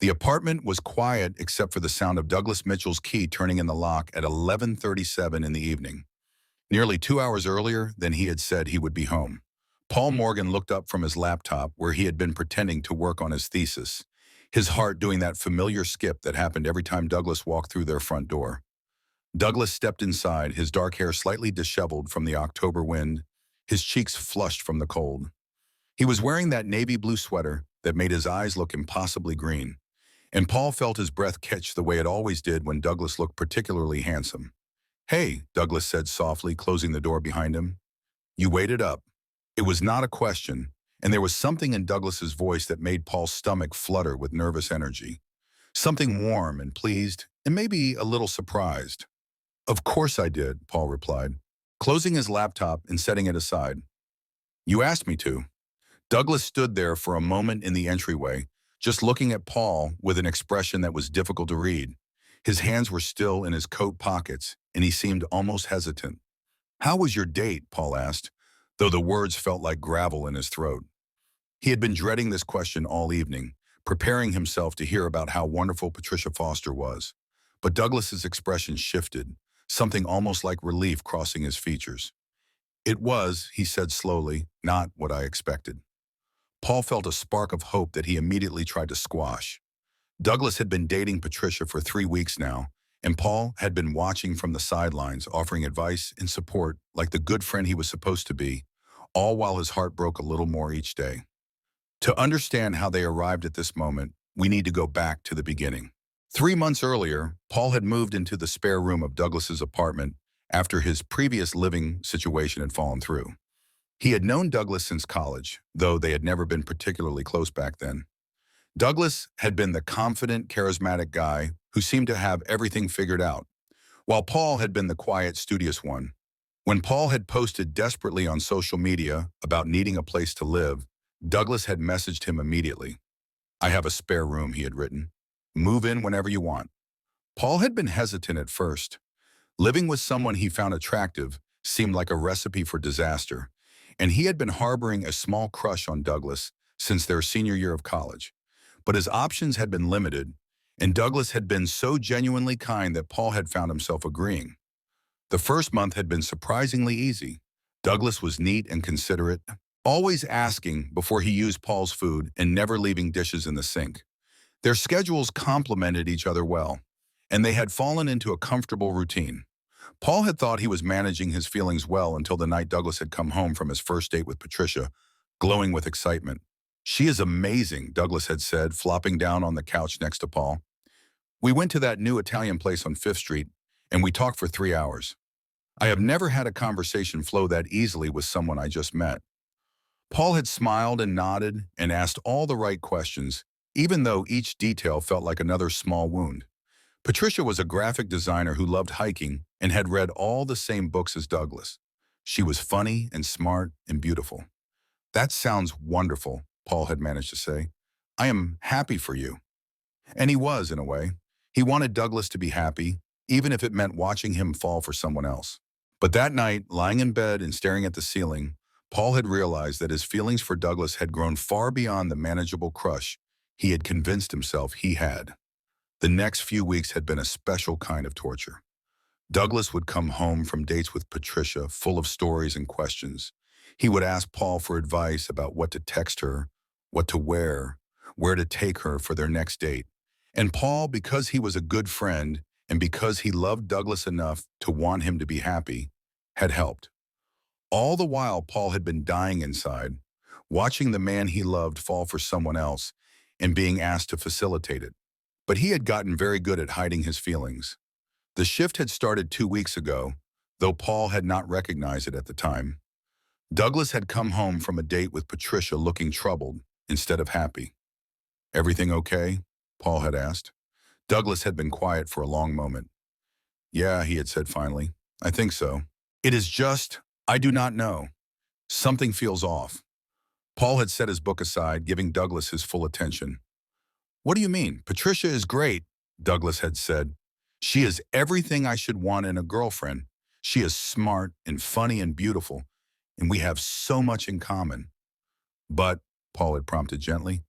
The apartment was quiet except for the sound of Douglas Mitchell's key turning in the lock at 11:37 in the evening, nearly 2 hours earlier than he had said he would be home. Paul Morgan looked up from his laptop where he had been pretending to work on his thesis, his heart doing that familiar skip that happened every time Douglas walked through their front door. Douglas stepped inside, his dark hair slightly disheveled from the October wind, his cheeks flushed from the cold. He was wearing that navy blue sweater that made his eyes look impossibly green, and Paul felt his breath catch the way it always did when Douglas looked particularly handsome. "Hey," Douglas said softly, closing the door behind him. "You waited up." It was not a question, and there was something in Douglas's voice that made Paul's stomach flutter with nervous energy. Something warm and pleased, and maybe a little surprised. "Of course I did," Paul replied, closing his laptop and setting it aside. "You asked me to." Douglas stood there for a moment in the entryway, just looking at Paul with an expression that was difficult to read. His hands were still in his coat pockets, and he seemed almost hesitant. "How was your date?" Paul asked, though the words felt like gravel in his throat. He had been dreading this question all evening, preparing himself to hear about how wonderful Patricia Foster was. But Douglas's expression shifted, something almost like relief crossing his features. "It was," he said slowly, "not what I expected." Paul felt a spark of hope that he immediately tried to squash. Douglas had been dating Patricia for 3 weeks now, and Paul had been watching from the sidelines, offering advice and support like the good friend he was supposed to be, all while his heart broke a little more each day. To understand how they arrived at this moment, we need to go back to the beginning. 3 months earlier, Paul had moved into the spare room of Douglas's apartment after his previous living situation had fallen through. He had known Douglas since college, though they had never been particularly close back then. Douglas had been the confident, charismatic guy who seemed to have everything figured out, while Paul had been the quiet, studious one. When Paul had posted desperately on social media about needing a place to live, Douglas had messaged him immediately. "I have a spare room," he had written. "Move in whenever you want." Paul had been hesitant at first. Living with someone he found attractive seemed like a recipe for disaster, and he had been harboring a small crush on Douglas since their senior year of college. But his options had been limited, and Douglas had been so genuinely kind that Paul had found himself agreeing. The first month had been surprisingly easy. Douglas was neat and considerate, always asking before he used Paul's food and never leaving dishes in the sink. Their schedules complemented each other well, and they had fallen into a comfortable routine. Paul had thought he was managing his feelings well until the night Douglas had come home from his first date with Patricia, glowing with excitement. "She is amazing," Douglas had said, flopping down on the couch next to Paul. "We went to that new Italian place on 5th Street, and we talked for 3 hours. I have never had a conversation flow that easily with someone I just met." Paul had smiled and nodded and asked all the right questions, even though each detail felt like another small wound. Patricia was a graphic designer who loved hiking and had read all the same books as Douglas. She was funny and smart and beautiful. "That sounds wonderful," Paul had managed to say. "I am happy for you." And he was, in a way. He wanted Douglas to be happy, even if it meant watching him fall for someone else. But that night, lying in bed and staring at the ceiling, Paul had realized that his feelings for Douglas had grown far beyond the manageable crush he had convinced himself he had. The next few weeks had been a special kind of torture. Douglas would come home from dates with Patricia full of stories and questions. He would ask Paul for advice about what to text her, what to wear, where to take her for their next date. And Paul, because he was a good friend and because he loved Douglas enough to want him to be happy, had helped. All the while, Paul had been dying inside, watching the man he loved fall for someone else and being asked to facilitate it. But he had gotten very good at hiding his feelings. The shift had started 2 weeks ago, though Paul had not recognized it at the time. Douglas had come home from a date with Patricia looking troubled instead of happy. "Everything okay?" Paul had asked. Douglas had been quiet for a long moment. "Yeah," he had said finally. "I think so. It is just, I do not know. Something feels off." Paul had set his book aside, giving Douglas his full attention. "What do you mean? Patricia is great," Douglas had said. "She is everything I should want in a girlfriend. She is smart and funny and beautiful, and we have so much in common." "But," Paul had prompted gently,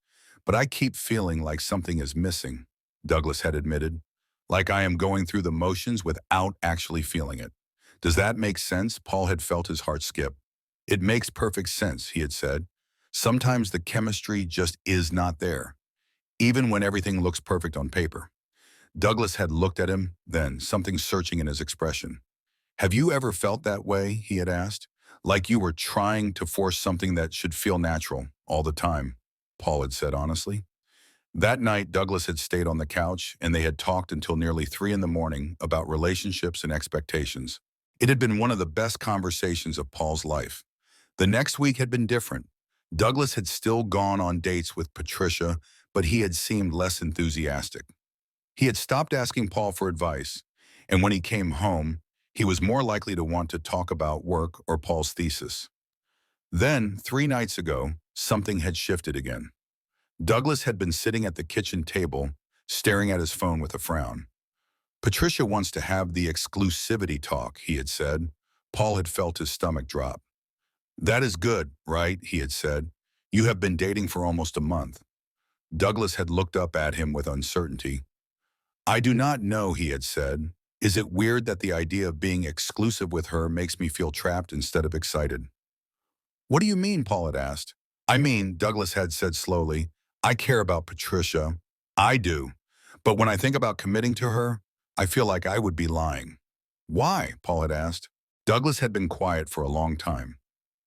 But I keep feeling like something is missing, Douglas had admitted. Like I am going through the motions without actually feeling it. Does that make sense? Paul had felt his heart skip. It makes perfect sense, he had said. Sometimes the chemistry just is not there, even when everything looks perfect on paper. Douglas had looked at him, then, something searching in his expression. Have you ever felt that way, he had asked? Like you were trying to force something that should feel natural all the time, Paul had said honestly. That night, Douglas had stayed on the couch, and they had talked until nearly 3 in the morning about relationships and expectations. It had been one of the best conversations of Paul's life. The next week had been different. Douglas had still gone on dates with Patricia, but he had seemed less enthusiastic. He had stopped asking Paul for advice, and when he came home, he was more likely to want to talk about work or Paul's thesis. Then, 3 nights ago, something had shifted again. Douglas had been sitting at the kitchen table, staring at his phone with a frown. Patricia wants to have the exclusivity talk, he had said. Paul had felt his stomach drop. That is good, right? He had said. You have been dating for almost a month. Douglas had looked up at him with uncertainty. I do not know, he had said. Is it weird that the idea of being exclusive with her makes me feel trapped instead of excited? What do you mean, Paul had asked. I mean, Douglas had said slowly, I care about Patricia. I do. But when I think about committing to her, I feel like I would be lying. Why? Paul had asked. Douglas had been quiet for a long time.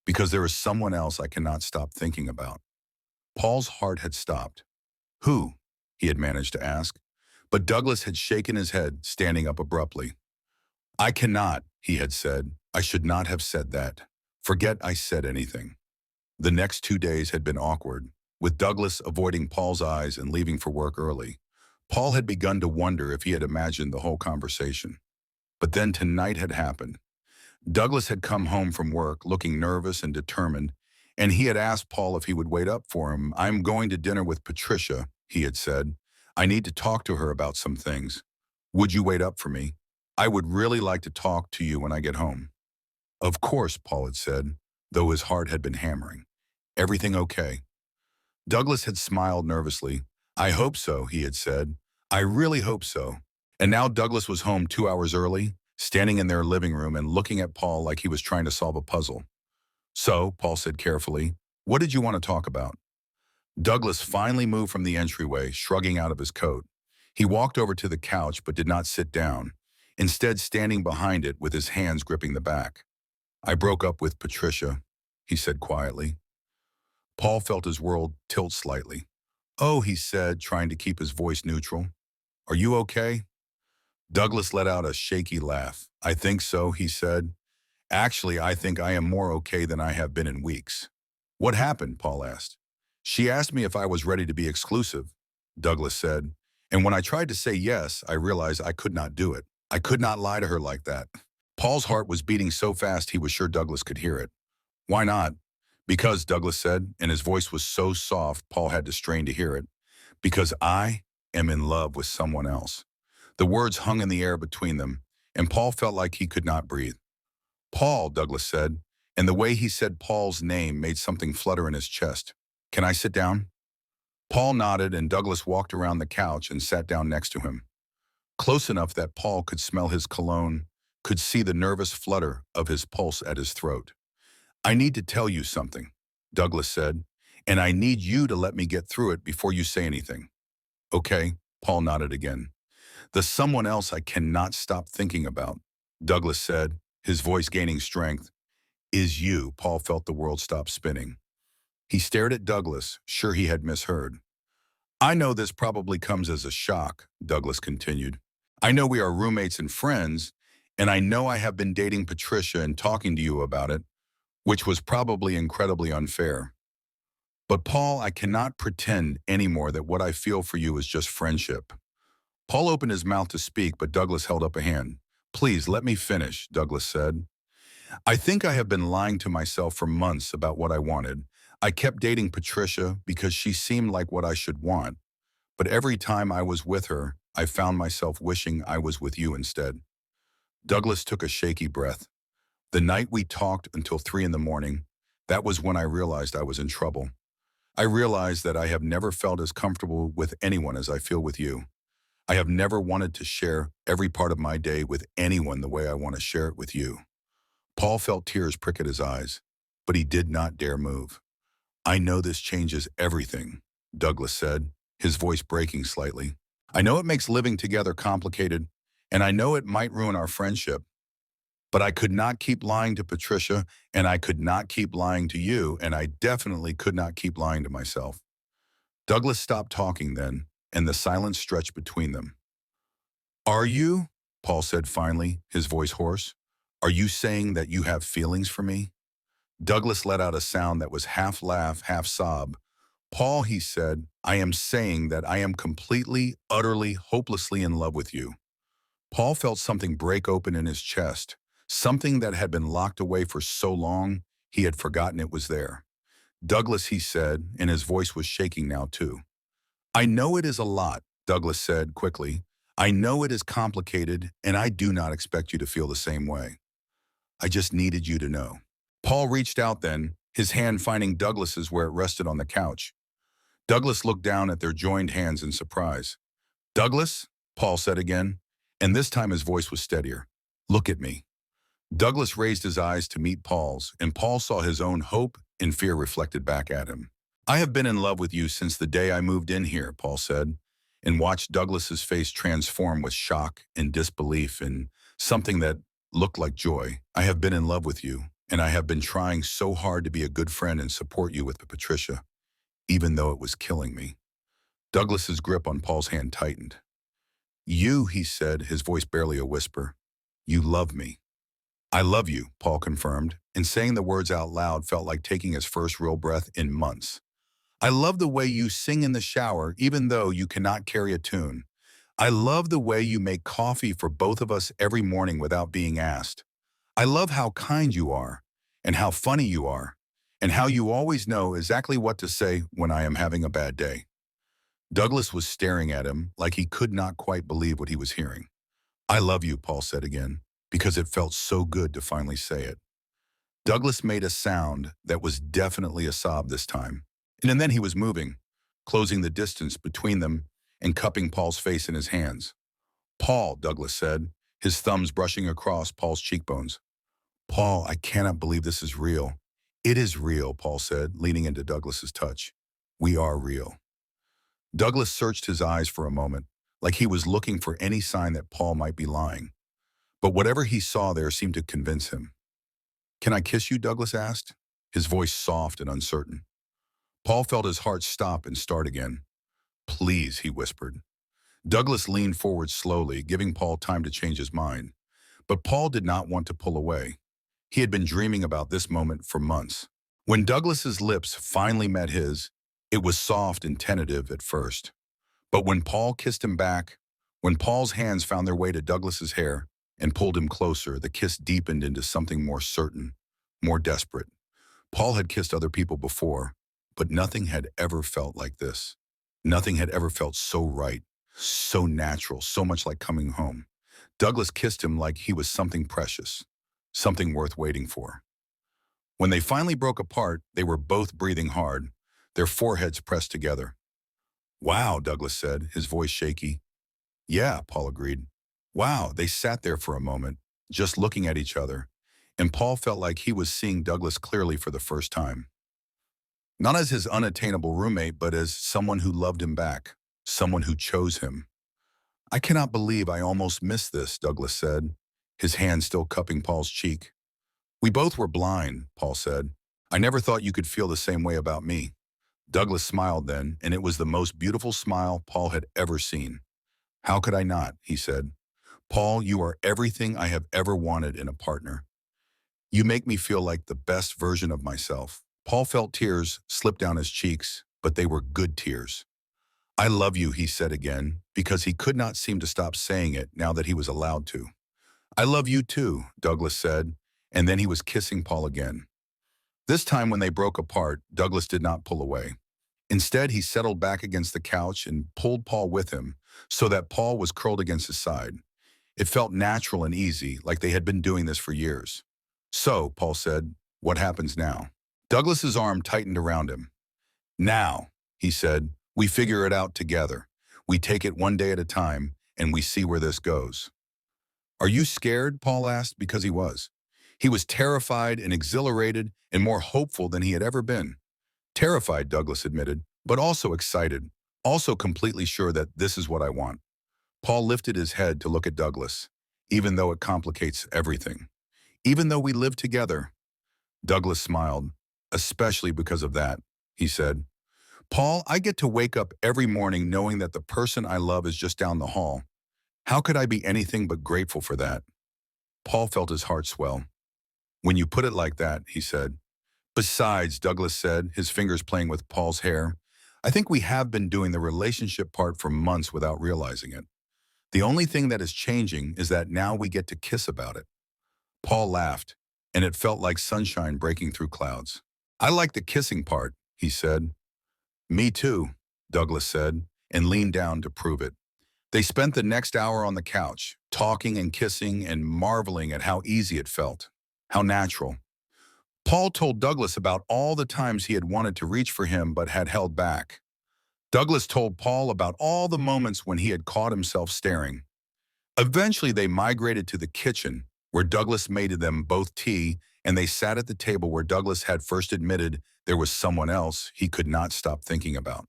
Because there is someone else I cannot stop thinking about. Paul's heart had stopped. Who? He had managed to ask. But Douglas had shaken his head, standing up abruptly. I cannot, he had said. I should not have said that. Forget I said anything. The next 2 days had been awkward, with Douglas avoiding Paul's eyes and leaving for work early. Paul had begun to wonder if he had imagined the whole conversation. But then tonight had happened. Douglas had come home from work looking nervous and determined, and he had asked Paul if he would wait up for him. I'm going to dinner with Patricia, he had said. I need to talk to her about some things. Would you wait up for me? I would really like to talk to you when I get home. Of course, Paul had said, though his heart had been hammering. Everything okay? Douglas had smiled nervously. I hope so, he had said. I really hope so. And now Douglas was home 2 hours early, standing in their living room and looking at Paul like he was trying to solve a puzzle. So, Paul said carefully, what did you want to talk about? Douglas finally moved from the entryway, shrugging out of his coat. He walked over to the couch but did not sit down, instead standing behind it with his hands gripping the back. I broke up with Patricia, he said quietly. Paul felt his world tilt slightly. Oh, he said, trying to keep his voice neutral. Are you okay? Douglas let out a shaky laugh. I think so, he said. Actually, I think I am more okay than I have been in weeks. What happened? Paul asked. She asked me if I was ready to be exclusive, Douglas said. And when I tried to say yes, I realized I could not do it. I could not lie to her like that. Paul's heart was beating so fast he was sure Douglas could hear it. Why not? Because, Douglas said, and his voice was so soft Paul had to strain to hear it. Because I am in love with someone else. The words hung in the air between them, and Paul felt like he could not breathe. Paul, Douglas said, and the way he said Paul's name made something flutter in his chest. Can I sit down? Paul nodded, and Douglas walked around the couch and sat down next to him. Close enough that Paul could smell his cologne, could see the nervous flutter of his pulse at his throat. I need to tell you something, Douglas said, and I need you to let me get through it before you say anything. Okay, Paul nodded again. The someone else I cannot stop thinking about, Douglas said, his voice gaining strength, is you. Paul felt the world stop spinning. He stared at Douglas, sure he had misheard. I know this probably comes as a shock, Douglas continued. I know we are roommates and friends, and I know I have been dating Patricia and talking to you about it, which was probably incredibly unfair. But Paul, I cannot pretend anymore that what I feel for you is just friendship. Paul opened his mouth to speak, but Douglas held up a hand. Please, let me finish, Douglas said. I think I have been lying to myself for months about what I wanted. I kept dating Patricia because she seemed like what I should want. But every time I was with her, I found myself wishing I was with you instead. Douglas took a shaky breath. The night we talked until 3 in the morning, that was when I realized I was in trouble. I realize that I have never felt as comfortable with anyone as I feel with you. I have never wanted to share every part of my day with anyone the way I want to share it with you. Paul felt tears prick at his eyes, but he did not dare move. I know this changes everything, Douglas said, his voice breaking slightly. I know it makes living together complicated, and I know it might ruin our friendship, but I could not keep lying to Patricia, and I could not keep lying to you, and I definitely could not keep lying to myself. Douglas stopped talking then, and the silence stretched between them. Are you? Paul said finally, his voice hoarse. Are you saying that you have feelings for me? Douglas let out a sound that was half laugh, half sob. Paul, he said, I am saying that I am completely, utterly, hopelessly in love with you. Paul felt something break open in his chest, something that had been locked away for so long he had forgotten it was there. Douglas, he said, and his voice was shaking now too. I know it is a lot, Douglas said quickly. I know it is complicated, and I do not expect you to feel the same way. I just needed you to know. Paul reached out then, his hand finding Douglas's where it rested on the couch. Douglas looked down at their joined hands in surprise. Douglas, Paul said again, and this time his voice was steadier. Look at me. Douglas raised his eyes to meet Paul's, and Paul saw his own hope and fear reflected back at him. I have been in love with you since the day I moved in here, Paul said, and watched Douglas's face transform with shock and disbelief and something that looked like joy. I have been in love with you, and I have been trying so hard to be a good friend and support you with Patricia, even though it was killing me. Douglas's grip on Paul's hand tightened. You, he said, his voice barely a whisper. You love me. I love you, Paul confirmed, and saying the words out loud felt like taking his first real breath in months. I love the way you sing in the shower even though you cannot carry a tune. I love the way you make coffee for both of us every morning without being asked. I love how kind you are, and how funny you are, and how you always know exactly what to say when I am having a bad day. Douglas was staring at him like he could not quite believe what he was hearing. I love you, Paul said again, because it felt so good to finally say it. Douglas made a sound that was definitely a sob this time, and then he was moving, closing the distance between them and cupping Paul's face in his hands. Paul, Douglas said, his thumbs brushing across Paul's cheekbones. Paul, I cannot believe this is real. It is real, Paul said, leaning into Douglas's touch. We are real. Douglas searched his eyes for a moment, like he was looking for any sign that Paul might be lying. But whatever he saw there seemed to convince him. Can I kiss you, Douglas asked, his voice soft and uncertain. Paul felt his heart stop and start again. Please, he whispered. Douglas leaned forward slowly, giving Paul time to change his mind. But Paul did not want to pull away. He had been dreaming about this moment for months. When Douglas's lips finally met his, it was soft and tentative at first. But when Paul kissed him back, when Paul's hands found their way to Douglas's hair and pulled him closer, the kiss deepened into something more certain, more desperate. Paul had kissed other people before, but nothing had ever felt like this. Nothing had ever felt so right, so natural, so much like coming home. Douglas kissed him like he was something precious, something worth waiting for. When they finally broke apart, they were both breathing hard, their foreheads pressed together. Wow, Douglas said, his voice shaky. Yeah, Paul agreed. Wow, they sat there for a moment, just looking at each other, and Paul felt like he was seeing Douglas clearly for the first time. Not as his unattainable roommate, but as someone who loved him back, someone who chose him. I cannot believe I almost missed this, Douglas said, his hand still cupping Paul's cheek. We both were blind, Paul said. I never thought you could feel the same way about me. Douglas smiled then, and it was the most beautiful smile Paul had ever seen. How could I not, he said. Paul, you are everything I have ever wanted in a partner. You make me feel like the best version of myself. Paul felt tears slip down his cheeks, but they were good tears. I love you, he said again, because he could not seem to stop saying it now that he was allowed to. I love you too, Douglas said, and then he was kissing Paul again. This time when they broke apart, Douglas did not pull away. Instead, he settled back against the couch and pulled Paul with him so that Paul was curled against his side. It felt natural and easy, like they had been doing this for years. So, Paul said, what happens now? Douglas's arm tightened around him. Now, he said, we figure it out together. We take it one day at a time, and we see where this goes. Are you scared? Paul asked, because he was. He was terrified and exhilarated and more hopeful than he had ever been. Terrified, Douglas admitted, but also excited, also completely sure that this is what I want. Paul lifted his head to look at Douglas, even though it complicates everything. Even though we live together. Douglas smiled, especially because of that, he said. Paul, I get to wake up every morning knowing that the person I love is just down the hall. How could I be anything but grateful for that? Paul felt his heart swell. When you put it like that, he said. Besides, Douglas said, his fingers playing with Paul's hair, I think we have been doing the relationship part for months without realizing it. The only thing that is changing is that now we get to kiss about it. Paul laughed, and it felt like sunshine breaking through clouds. I like the kissing part, he said. Me too, Douglas said, and leaned down to prove it. They spent the next hour on the couch, talking and kissing and marveling at how easy it felt, how natural. Paul told Douglas about all the times he had wanted to reach for him but had held back. Douglas told Paul about all the moments when he had caught himself staring. Eventually, they migrated to the kitchen, where Douglas made them both tea, and they sat at the table where Douglas had first admitted there was someone else he could not stop thinking about.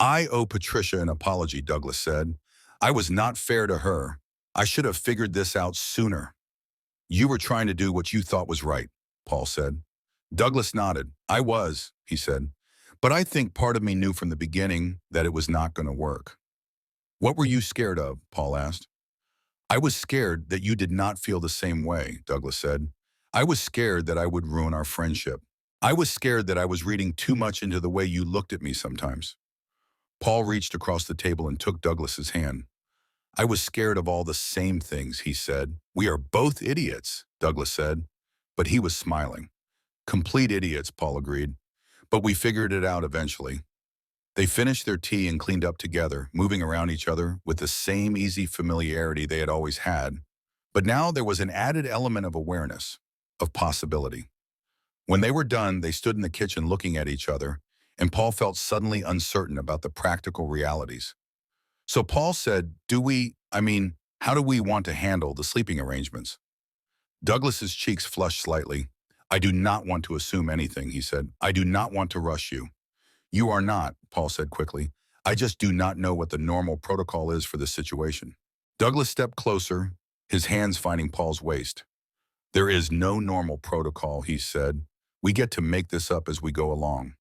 I owe Patricia an apology, Douglas said. I was not fair to her. I should have figured this out sooner. You were trying to do what you thought was right, Paul said. Douglas nodded. I was, he said. But I think part of me knew from the beginning that it was not going to work. What were you scared of? Paul asked. I was scared that you did not feel the same way, Douglas said. I was scared that I would ruin our friendship. I was scared that I was reading too much into the way you looked at me sometimes. Paul reached across the table and took Douglas's hand. I was scared of all the same things, he said. We are both idiots, Douglas said. But he was smiling. Complete idiots, Paul agreed. But we figured it out eventually. They finished their tea and cleaned up together, moving around each other with the same easy familiarity they had always had. But now there was an added element of awareness, of possibility. When they were done, they stood in the kitchen looking at each other, and Paul felt suddenly uncertain about the practical realities. So Paul said, how do we want to handle the sleeping arrangements? Douglas's cheeks flushed slightly. I do not want to assume anything, he said. I do not want to rush you. You are not, Paul said quickly. I just do not know what the normal protocol is for this situation. Douglas stepped closer, his hands finding Paul's waist. There is no normal protocol, he said. We get to make this up as we go along.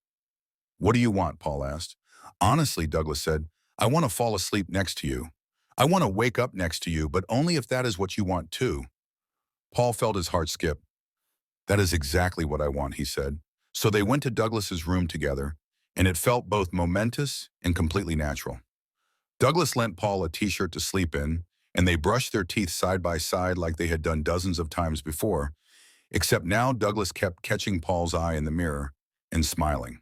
What do you want? Paul asked. Honestly, Douglas said, I want to fall asleep next to you. I want to wake up next to you, but only if that is what you want too. Paul felt his heart skip. That is exactly what I want, he said. So they went to Douglas's room together, and it felt both momentous and completely natural. Douglas lent Paul a t-shirt to sleep in, and they brushed their teeth side by side like they had done dozens of times before, except now Douglas kept catching Paul's eye in the mirror and smiling.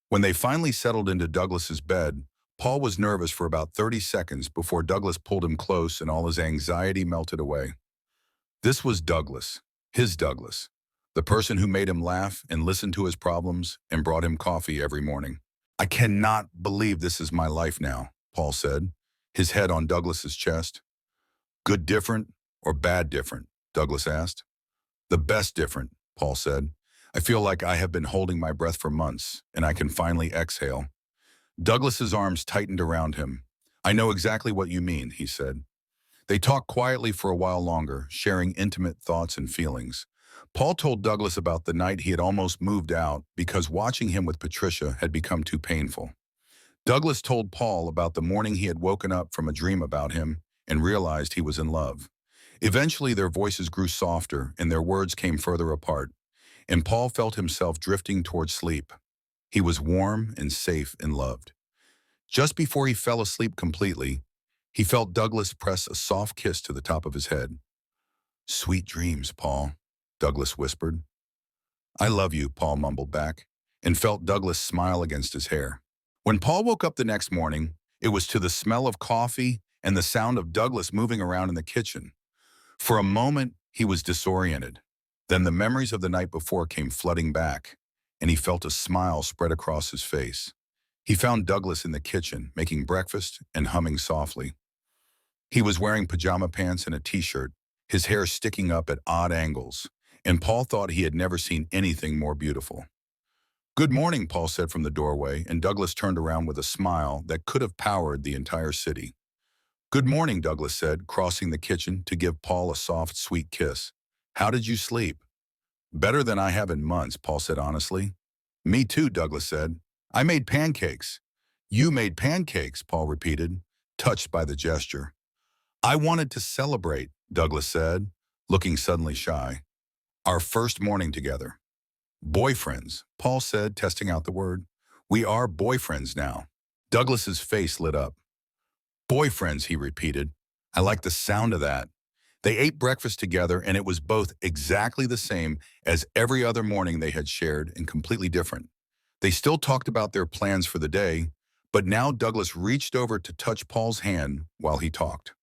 When they finally settled into Douglas's bed, Paul was nervous for about 30 seconds before Douglas pulled him close and all his anxiety melted away. This was Douglas, his Douglas, the person who made him laugh and listened to his problems and brought him coffee every morning. I cannot believe this is my life now, Paul said, his head on Douglas's chest. Good different or bad different? Douglas asked. The best different, Paul said. I feel like I have been holding my breath for months, and I can finally exhale. Douglas's arms tightened around him. I know exactly what you mean, he said. They talked quietly for a while longer, sharing intimate thoughts and feelings. Paul told Douglas about the night he had almost moved out because watching him with Patricia had become too painful. Douglas told Paul about the morning he had woken up from a dream about him and realized he was in love. Eventually, their voices grew softer and their words came further apart, and Paul felt himself drifting toward sleep. He was warm and safe and loved. Just before he fell asleep completely, he felt Douglas press a soft kiss to the top of his head. Sweet dreams, Paul, Douglas whispered. I love you, Paul mumbled back, and felt Douglas smile against his hair. When Paul woke up the next morning, it was to the smell of coffee and the sound of Douglas moving around in the kitchen. For a moment, he was disoriented. Then the memories of the night before came flooding back. and he felt a smile spread across his face. He found Douglas in the kitchen, making breakfast and humming softly. He was wearing pajama pants and a t-shirt, his hair sticking up at odd angles, and Paul thought he had never seen anything more beautiful. "Good morning," Paul said from the doorway, and Douglas turned around with a smile that could have powered the entire city. "Good morning," Douglas said, crossing the kitchen to give Paul a soft, sweet kiss. "How did you sleep?" "Better than I have in months," Paul said honestly. "Me too," Douglas said. "I made pancakes." "You made pancakes," Paul repeated, touched by the gesture. "I wanted to celebrate," Douglas said, looking suddenly shy. "Our first morning together." "Boyfriends," Paul said, testing out the word. "We are boyfriends now." Douglas's face lit up. "Boyfriends," he repeated. "I like the sound of that." They ate breakfast together, and it was both exactly the same as every other morning they had shared and completely different. They still talked about their plans for the day, but now Douglas reached over to touch Paul's hand while he talked.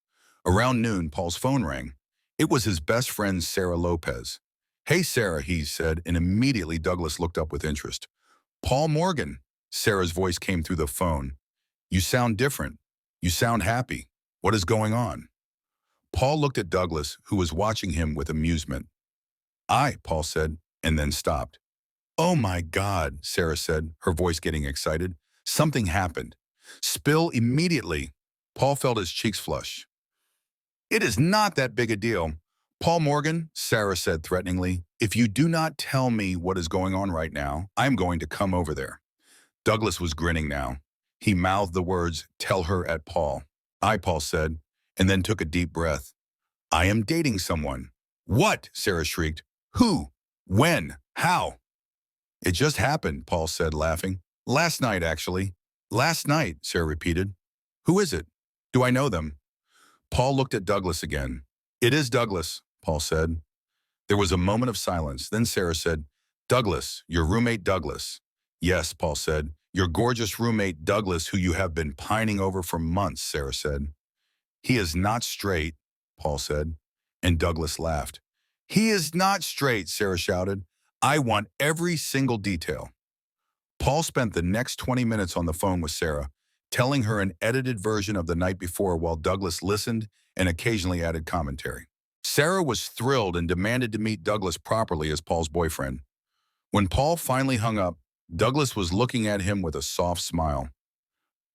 Around noon, Paul's phone rang. It was his best friend, Sarah Lopez. "Hey, Sarah," he said, and immediately Douglas looked up with interest. "Paul Morgan," Sarah's voice came through the phone. "You sound different. You sound happy. What is going on?" Paul looked at Douglas, who was watching him with amusement. Paul said, and then stopped. "Oh my God," Sarah said, her voice getting excited. "Something happened. Spill immediately." Paul felt his cheeks flush. "It is not that big a deal." "Paul Morgan," Sarah said threateningly, "if you do not tell me what is going on right now, I'm going to come over there." Douglas was grinning now. He mouthed the words, "Tell her" at Paul. Paul said, and then took a deep breath. "I am dating someone." "What?" Sarah shrieked. "Who? When? How?" "It just happened," Paul said, laughing. "Last night, actually." "Last night," Sarah repeated. "Who is it? Do I know them?" Paul looked at Douglas again. "It is Douglas," Paul said. There was a moment of silence. Then Sarah said, "Douglas, your roommate Douglas." "Yes," Paul said. "Your gorgeous roommate Douglas, who you have been pining over for months," Sarah said. "He is not straight," Paul said, and Douglas laughed. "He is not straight," Sarah shouted. "I want every single detail." Paul spent the next 20 minutes on the phone with Sarah, telling her an edited version of the night before while Douglas listened and occasionally added commentary. Sarah was thrilled and demanded to meet Douglas properly as Paul's boyfriend. When Paul finally hung up, Douglas was looking at him with a soft smile.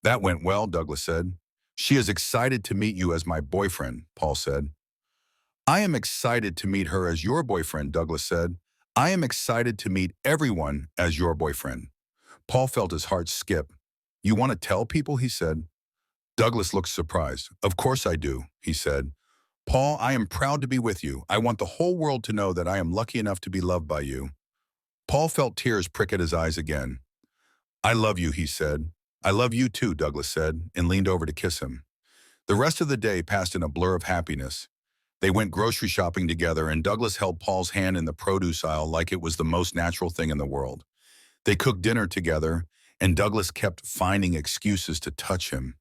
"That went well," Douglas said. "She is excited to meet you as my boyfriend," Paul said. "I am excited to meet her as your boyfriend," Douglas said. "I am excited to meet everyone as your boyfriend." Paul felt his heart skip. "You want to tell people?" he said. Douglas looked surprised. "Of course I do," he said. "Paul, I am proud to be with you. I want the whole world to know that I am lucky enough to be loved by you." Paul felt tears prick at his eyes again. "I love you," he said. "I love you too," Douglas said, and leaned over to kiss him. The rest of the day passed in a blur of happiness. They went grocery shopping together, and Douglas held Paul's hand in the produce aisle like it was the most natural thing in the world. They cooked dinner together, and Douglas kept finding excuses to touch him,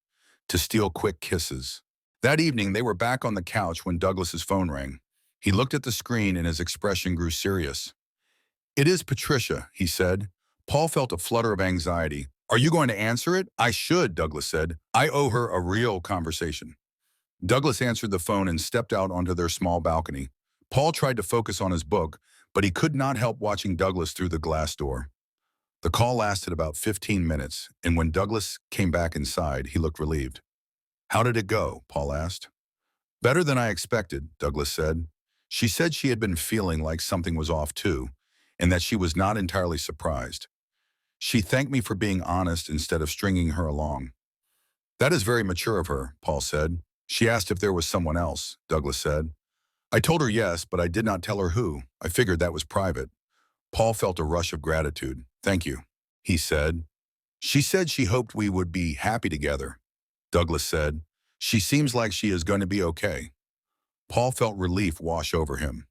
to steal quick kisses. That evening, they were back on the couch when Douglas's phone rang. He looked at the screen and his expression grew serious. "It is Patricia," he said. Paul felt a flutter of anxiety. "Are you going to answer it?" "I should," Douglas said. "I owe her a real conversation." Douglas answered the phone and stepped out onto their small balcony. Paul tried to focus on his book, but he could not help watching Douglas through the glass door. The call lasted about 15 minutes, and when Douglas came back inside, he looked relieved. "How did it go?" Paul asked. "Better than I expected," Douglas said. "She said she had been feeling like something was off too, and that she was not entirely surprised. She thanked me for being honest instead of stringing her along." "That is very mature of her," Paul said. "She asked if there was someone else," Douglas said. "I told her yes, but I did not tell her who. I figured that was private." Paul felt a rush of gratitude. "Thank you," he said. "She said she hoped we would be happy together," Douglas said. "She seems like she is going to be okay." Paul felt relief wash over him.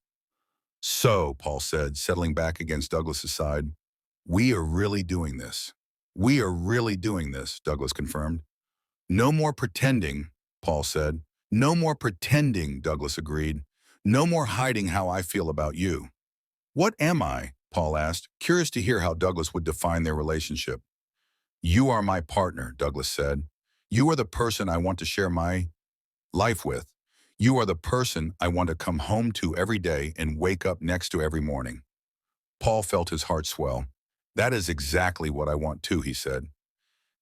"So," Paul said, settling back against Douglas's side, "we are really doing this." "We are really doing this," Douglas confirmed. "No more pretending," Paul said. "No more pretending," Douglas agreed. "No more hiding how I feel about you." "What am I?" Paul asked, curious to hear how Douglas would define their relationship. You are my partner, Douglas said. You are the person I want to share my life with. You are the person I want to come home to every day and wake up next to every morning. Paul felt his heart swell. That is exactly what I want too, he said.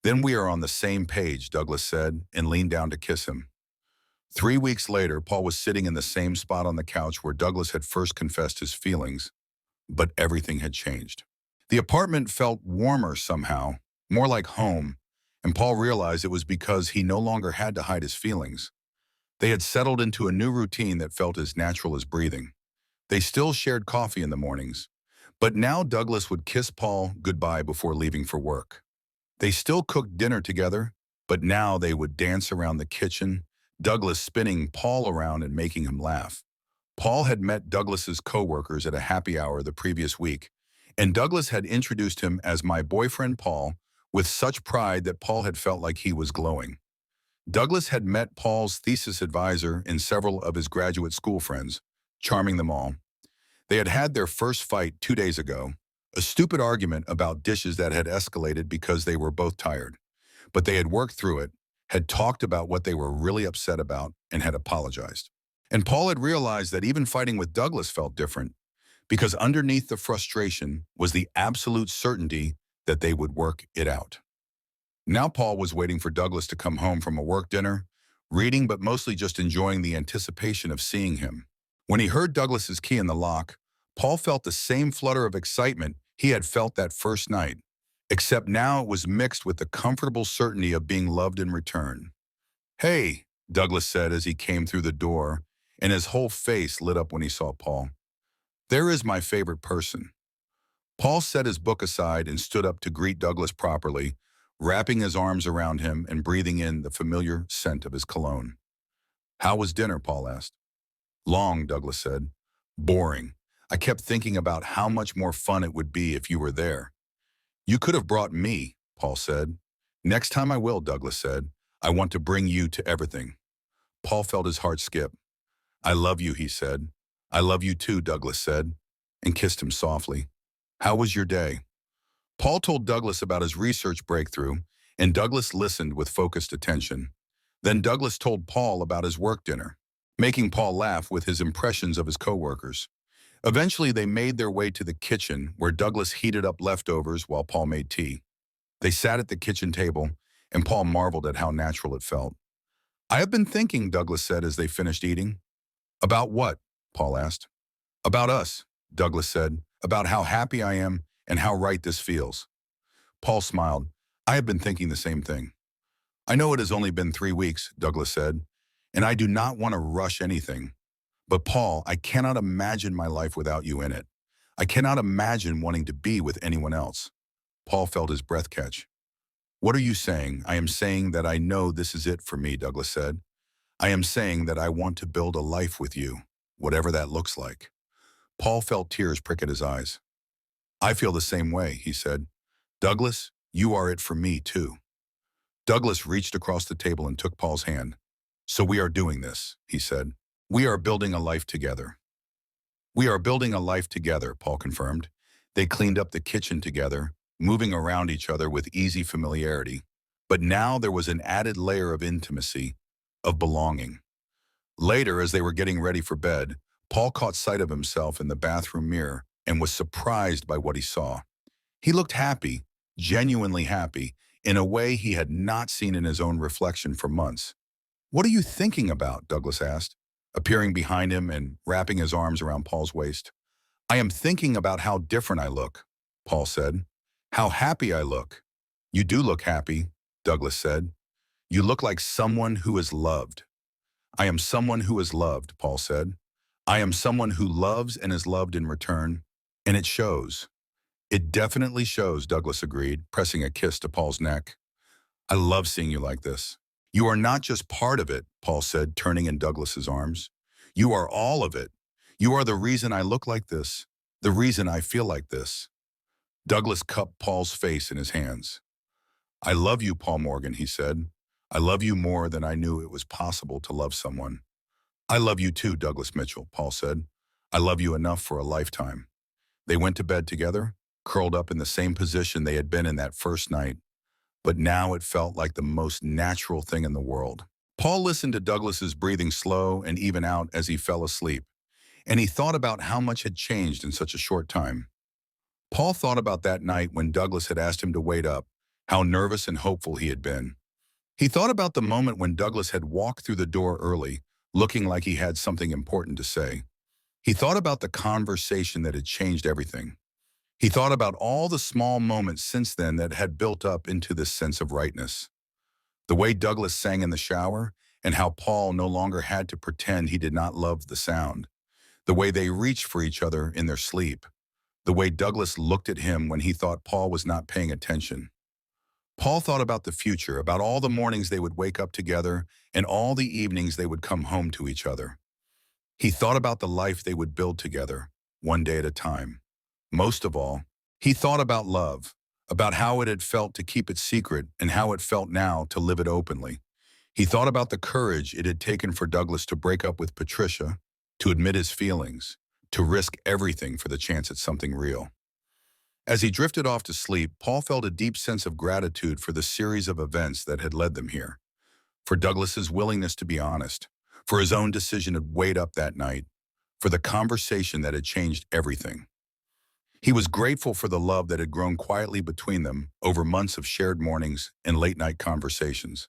Then we are on the same page, Douglas said, and leaned down to kiss him. 3 weeks later, Paul was sitting in the same spot on the couch where Douglas had first confessed his feelings, but everything had changed. The apartment felt warmer somehow, more like home, and Paul realized it was because he no longer had to hide his feelings. They had settled into a new routine that felt as natural as breathing. They still shared coffee in the mornings, but now Douglas would kiss Paul goodbye before leaving for work. They still cooked dinner together, but now they would dance around the kitchen, Douglas spinning Paul around and making him laugh. Paul had met Douglas's coworkers at a happy hour the previous week, and Douglas had introduced him as my boyfriend Paul with such pride that Paul had felt like he was glowing. Douglas had met Paul's thesis advisor and several of his graduate school friends, charming them all. They had had their first fight 2 days ago, a stupid argument about dishes that had escalated because they were both tired. But they had worked through it, had talked about what they were really upset about, and had apologized. And Paul had realized that even fighting with Douglas felt different, because underneath the frustration was the absolute certainty that they would work it out. Now Paul was waiting for Douglas to come home from a work dinner, reading but mostly just enjoying the anticipation of seeing him. When he heard Douglas's key in the lock, Paul felt the same flutter of excitement he had felt that first night, except now it was mixed with the comfortable certainty of being loved in return. Hey, Douglas said as he came through the door, and his whole face lit up when he saw Paul. There is my favorite person. Paul set his book aside and stood up to greet Douglas properly, wrapping his arms around him and breathing in the familiar scent of his cologne. How was dinner, Paul asked. Long, Douglas said. Boring. I kept thinking about how much more fun it would be if you were there. You could have brought me, Paul said. Next time I will, Douglas said. I want to bring you to everything. Paul felt his heart skip. I love you, he said. I love you too, Douglas said, and kissed him softly. How was your day? Paul told Douglas about his research breakthrough, and Douglas listened with focused attention. Then Douglas told Paul about his work dinner, making Paul laugh with his impressions of his coworkers. Eventually, they made their way to the kitchen where Douglas heated up leftovers while Paul made tea. They sat at the kitchen table, and Paul marveled at how natural it felt. I have been thinking, Douglas said as they finished eating. About what? Paul asked. About us, Douglas said, about how happy I am and how right this feels. Paul smiled. I have been thinking the same thing. I know it has only been 3 weeks, Douglas said, and I do not want to rush anything. But Paul, I cannot imagine my life without you in it. I cannot imagine wanting to be with anyone else. Paul felt his breath catch. What are you saying? I am saying that I know this is it for me, Douglas said. I am saying that I want to build a life with you, whatever that looks like. Paul felt tears prick at his eyes. I feel the same way, he said. Douglas, you are it for me too. Douglas reached across the table and took Paul's hand. So we are doing this, he said. We are building a life together. We are building a life together, Paul confirmed. They cleaned up the kitchen together, moving around each other with easy familiarity. But now there was an added layer of intimacy, of belonging. Later, as they were getting ready for bed, Paul caught sight of himself in the bathroom mirror and was surprised by what he saw. He looked happy, genuinely happy, in a way he had not seen in his own reflection for months. What are you thinking about? Douglas asked, appearing behind him and wrapping his arms around Paul's waist. I am thinking about how different I look, Paul said. How happy I look. You do look happy, Douglas said. You look like someone who is loved. I am someone who is loved, Paul said. I am someone who loves and is loved in return, and it shows. It definitely shows, Douglas agreed, pressing a kiss to Paul's neck. I love seeing you like this. You are not just part of it, Paul said, turning in Douglas's arms. You are all of it. You are the reason I look like this, the reason I feel like this. Douglas cupped Paul's face in his hands. I love you, Paul Morgan, he said. I love you more than I knew it was possible to love someone. I love you too, Douglas Mitchell, Paul said. I love you enough for a lifetime. They went to bed together, curled up in the same position they had been in that first night, but now it felt like the most natural thing in the world. Paul listened to Douglas's breathing slow and even out as he fell asleep, and he thought about how much had changed in such a short time. Paul thought about that night when Douglas had asked him to wait up, how nervous and hopeful he had been. He thought about the moment when Douglas had walked through the door early, looking like he had something important to say. He thought about the conversation that had changed everything. He thought about all the small moments since then that had built up into this sense of rightness. The way Douglas sang in the shower, and how Paul no longer had to pretend he did not love the sound. The way they reached for each other in their sleep. The way Douglas looked at him when he thought Paul was not paying attention. Paul thought about the future, about all the mornings they would wake up together and all the evenings they would come home to each other. He thought about the life they would build together, one day at a time. Most of all, he thought about love, about how it had felt to keep it secret and how it felt now to live it openly. He thought about the courage it had taken for Douglas to break up with Patricia, to admit his feelings, to risk everything for the chance at something real. As he drifted off to sleep, Paul felt a deep sense of gratitude for the series of events that had led them here, for Douglas's willingness to be honest, for his own decision to wait up that night, for the conversation that had changed everything. He was grateful for the love that had grown quietly between them over months of shared mornings and late-night conversations.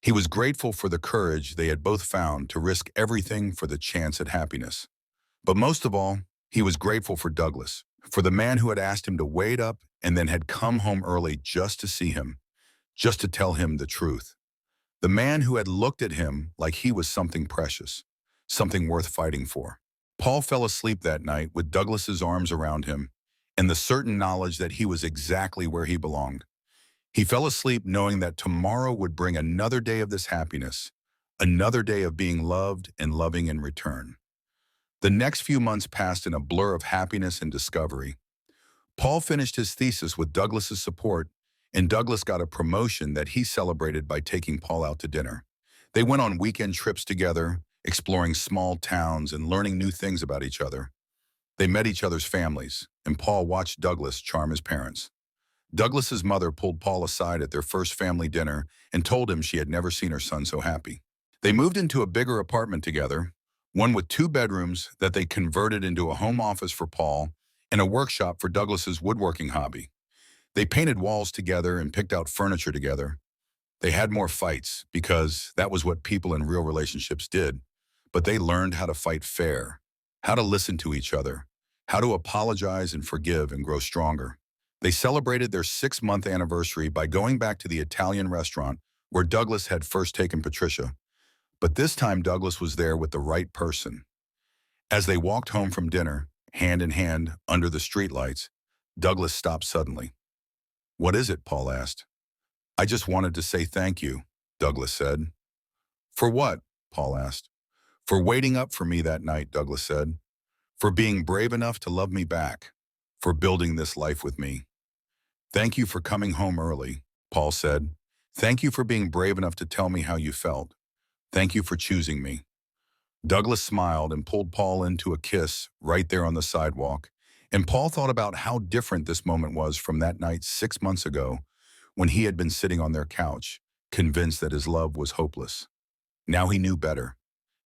He was grateful for the courage they had both found to risk everything for the chance at happiness. But most of all, he was grateful for Douglas, for the man who had asked him to wait up and then had come home early just to see him, just to tell him the truth. The man who had looked at him like he was something precious, something worth fighting for. Paul fell asleep that night with Douglas's arms around him and the certain knowledge that he was exactly where he belonged. He fell asleep knowing that tomorrow would bring another day of this happiness, another day of being loved and loving in return. The next few months passed in a blur of happiness and discovery. Paul finished his thesis with Douglas's support, and Douglas got a promotion that he celebrated by taking Paul out to dinner. They went on weekend trips together, exploring small towns and learning new things about each other. They met each other's families, and Paul watched Douglas charm his parents. Douglas's mother pulled Paul aside at their first family dinner and told him she had never seen her son so happy. They moved into a bigger apartment together, one with 2 bedrooms that they converted into a home office for Paul and a workshop for Douglas's woodworking hobby. They painted walls together and picked out furniture together. They had more fights because that was what people in real relationships did, but they learned how to fight fair, how to listen to each other, how to apologize and forgive and grow stronger. They celebrated their 6-month anniversary by going back to the Italian restaurant where Douglas had first taken Patricia. But this time Douglas was there with the right person. As they walked home from dinner, hand in hand, under the streetlights, Douglas stopped suddenly. "What is it?" Paul asked. "I just wanted to say thank you," Douglas said. "For what?" Paul asked. "For waiting up for me that night," Douglas said. "For being brave enough to love me back. For building this life with me." "Thank you for coming home early," Paul said. "Thank you for being brave enough to tell me how you felt. Thank you for choosing me." Douglas smiled and pulled Paul into a kiss right there on the sidewalk, and Paul thought about how different this moment was from that night 6 months ago when he had been sitting on their couch, convinced that his love was hopeless. Now he knew better.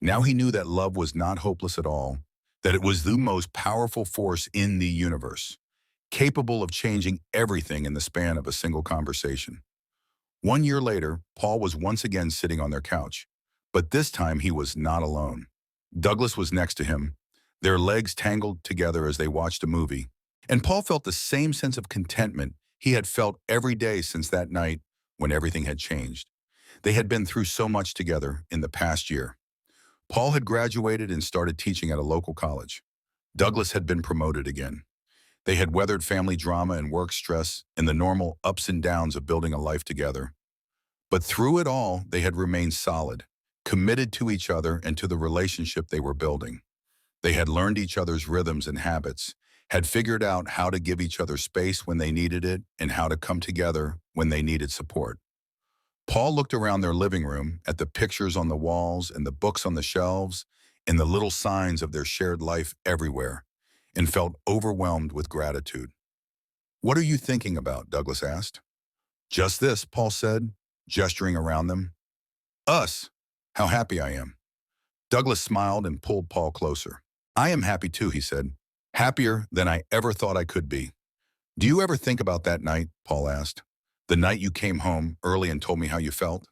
Now he knew that love was not hopeless at all, that it was the most powerful force in the universe, capable of changing everything in the span of a single conversation. 1 year later, Paul was once again sitting on their couch, but this time he was not alone. Douglas was next to him, their legs tangled together as they watched a movie, and Paul felt the same sense of contentment he had felt every day since that night when everything had changed. They had been through so much together in the past year. Paul had graduated and started teaching at a local college. Douglas had been promoted again. They had weathered family drama and work stress and the normal ups and downs of building a life together. But through it all, they had remained solid, committed to each other and to the relationship they were building. They had learned each other's rhythms and habits, had figured out how to give each other space when they needed it and how to come together when they needed support. Paul looked around their living room at the pictures on the walls and the books on the shelves and the little signs of their shared life everywhere, and felt overwhelmed with gratitude. "What are you thinking about?" Douglas asked. "Just this," Paul said, gesturing around them. "Us. How happy I am." Douglas smiled and pulled Paul closer. "I am happy too," he said. "Happier than I ever thought I could be." "Do you ever think about that night?" Paul asked. "The night you came home early and told me how you felt?"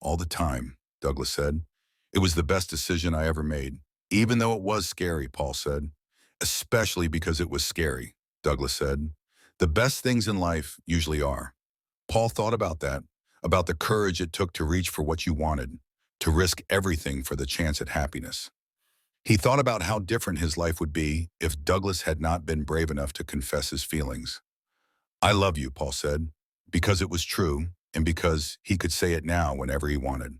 "All the time," Douglas said. "It was the best decision I ever made." "Even though it was scary," Paul said. "Especially because it was scary," Douglas said. "The best things in life usually are." Paul thought about that, about the courage it took to reach for what you wanted, to risk everything for the chance at happiness. He thought about how different his life would be if Douglas had not been brave enough to confess his feelings. "I love you," Paul said, because it was true and because he could say it now whenever he wanted.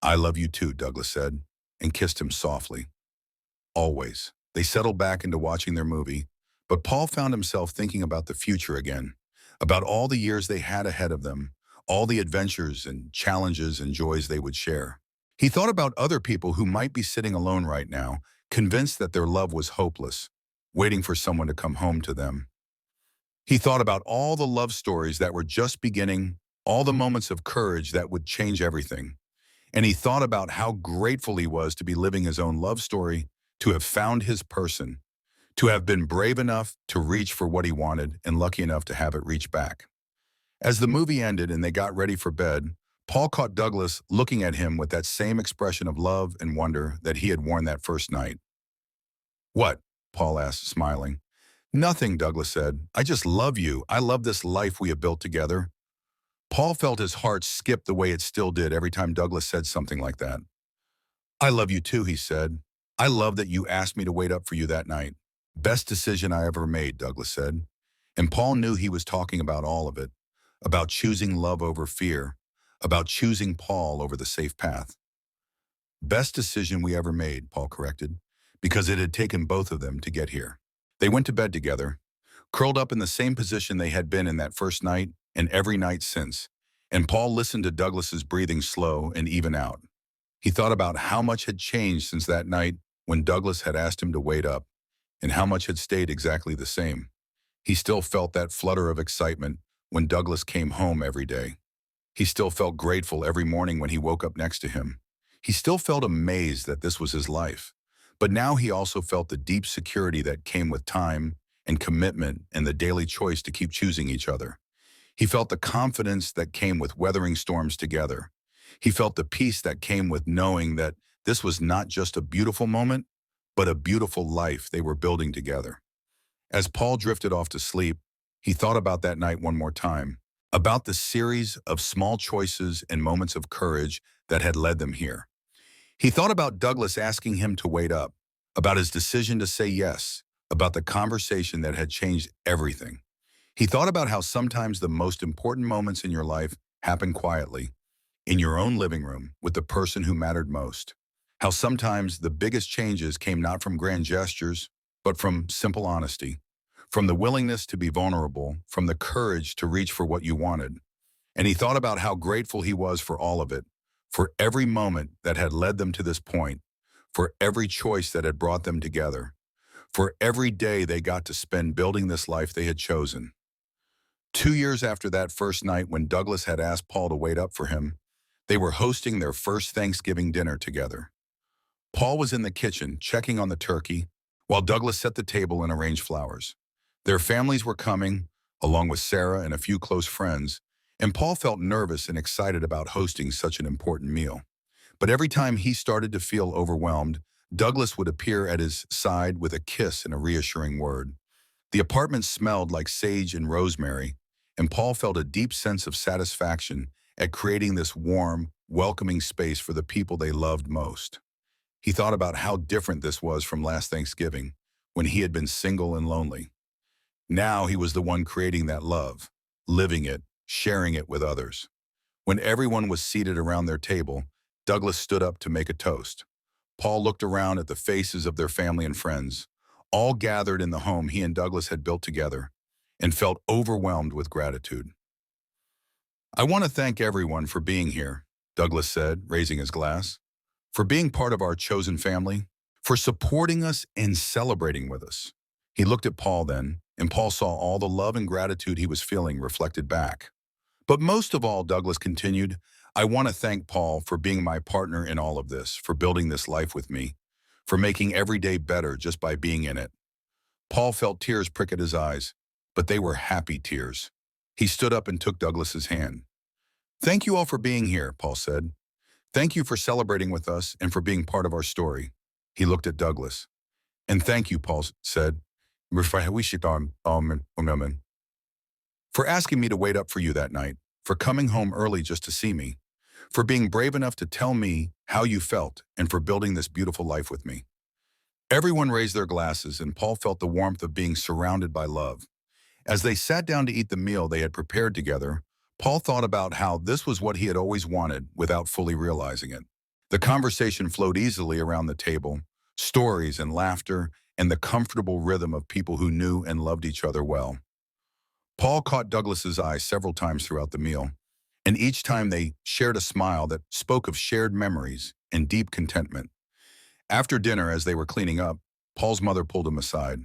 "I love you too," Douglas said, and kissed him softly. Always. They settled back into watching their movie, but Paul found himself thinking about the future again, about all the years they had ahead of them, all the adventures and challenges and joys they would share. He thought about other people who might be sitting alone right now, convinced that their love was hopeless, waiting for someone to come home to them. He thought about all the love stories that were just beginning, all the moments of courage that would change everything. And he thought about how grateful he was to be living his own love story, to have found his person, to have been brave enough to reach for what he wanted and lucky enough to have it reach back. As the movie ended and they got ready for bed, Paul caught Douglas looking at him with that same expression of love and wonder that he had worn that first night. "What?" Paul asked, smiling. "Nothing," Douglas said. "I just love you. I love this life we have built together." Paul felt his heart skip the way it still did every time Douglas said something like that. "I love you too," he said. "I love that you asked me to wait up for you that night." "Best decision I ever made," Douglas said. And Paul knew he was talking about all of it, about choosing love over fear, about choosing Paul over the safe path. "Best decision we ever made," Paul corrected, because it had taken both of them to get here. They went to bed together, curled up in the same position they had been in that first night and every night since, and Paul listened to Douglas's breathing slow and even out. He thought about how much had changed since that night when Douglas had asked him to wait up, and how much had stayed exactly the same. He still felt that flutter of excitement when Douglas came home every day. He still felt grateful every morning when he woke up next to him. He still felt amazed that this was his life. But now he also felt the deep security that came with time and commitment and the daily choice to keep choosing each other. He felt the confidence that came with weathering storms together. He felt the peace that came with knowing that this was not just a beautiful moment, but a beautiful life they were building together. As Paul drifted off to sleep, he thought about that night one more time, about the series of small choices and moments of courage that had led them here. He thought about Douglas asking him to wait up, about his decision to say yes, about the conversation that had changed everything. He thought about how sometimes the most important moments in your life happen quietly, in your own living room, with the person who mattered most. How sometimes the biggest changes came not from grand gestures, but from simple honesty, from the willingness to be vulnerable, from the courage to reach for what you wanted. And he thought about how grateful he was for all of it, for every moment that had led them to this point, for every choice that had brought them together, for every day they got to spend building this life they had chosen. 2 years after that first night when Douglas had asked Paul to wait up for him, they were hosting their first Thanksgiving dinner together. Paul was in the kitchen checking on the turkey, while Douglas set the table and arranged flowers. Their families were coming, along with Sarah and a few close friends, and Paul felt nervous and excited about hosting such an important meal. But every time he started to feel overwhelmed, Douglas would appear at his side with a kiss and a reassuring word. The apartment smelled like sage and rosemary, and Paul felt a deep sense of satisfaction at creating this warm, welcoming space for the people they loved most. He thought about how different this was from last Thanksgiving, when he had been single and lonely. Now he was the one creating that love, living it, sharing it with others. When everyone was seated around their table, Douglas stood up to make a toast. Paul looked around at the faces of their family and friends, all gathered in the home he and Douglas had built together, and felt overwhelmed with gratitude. "I want to thank everyone for being here," Douglas said, raising his glass, "for being part of our chosen family, for supporting us and celebrating with us. He looked at Paul then, and Paul saw all the love and gratitude he was feeling reflected back. But most of all, Douglas continued, I want to thank Paul for being my partner in all of this, for building this life with me, for making every day better just by being in it. Paul felt tears prick at his eyes, but they were happy tears. He stood up and took Douglas's hand. Thank you all for being here, Paul said. Thank you for celebrating with us and for being part of our story. He looked at Douglas. And thank you, Paul said, for asking me to wait up for you that night, for coming home early just to see me, for being brave enough to tell me how you felt, and for building this beautiful life with me. Everyone raised their glasses, and Paul felt the warmth of being surrounded by love. As they sat down to eat the meal they had prepared together, Paul thought about how this was what he had always wanted without fully realizing it. The conversation flowed easily around the table, stories and laughter, and the comfortable rhythm of people who knew and loved each other well. Paul caught Douglas's eye several times throughout the meal, and each time they shared a smile that spoke of shared memories and deep contentment. After dinner, as they were cleaning up, Paul's mother pulled him aside.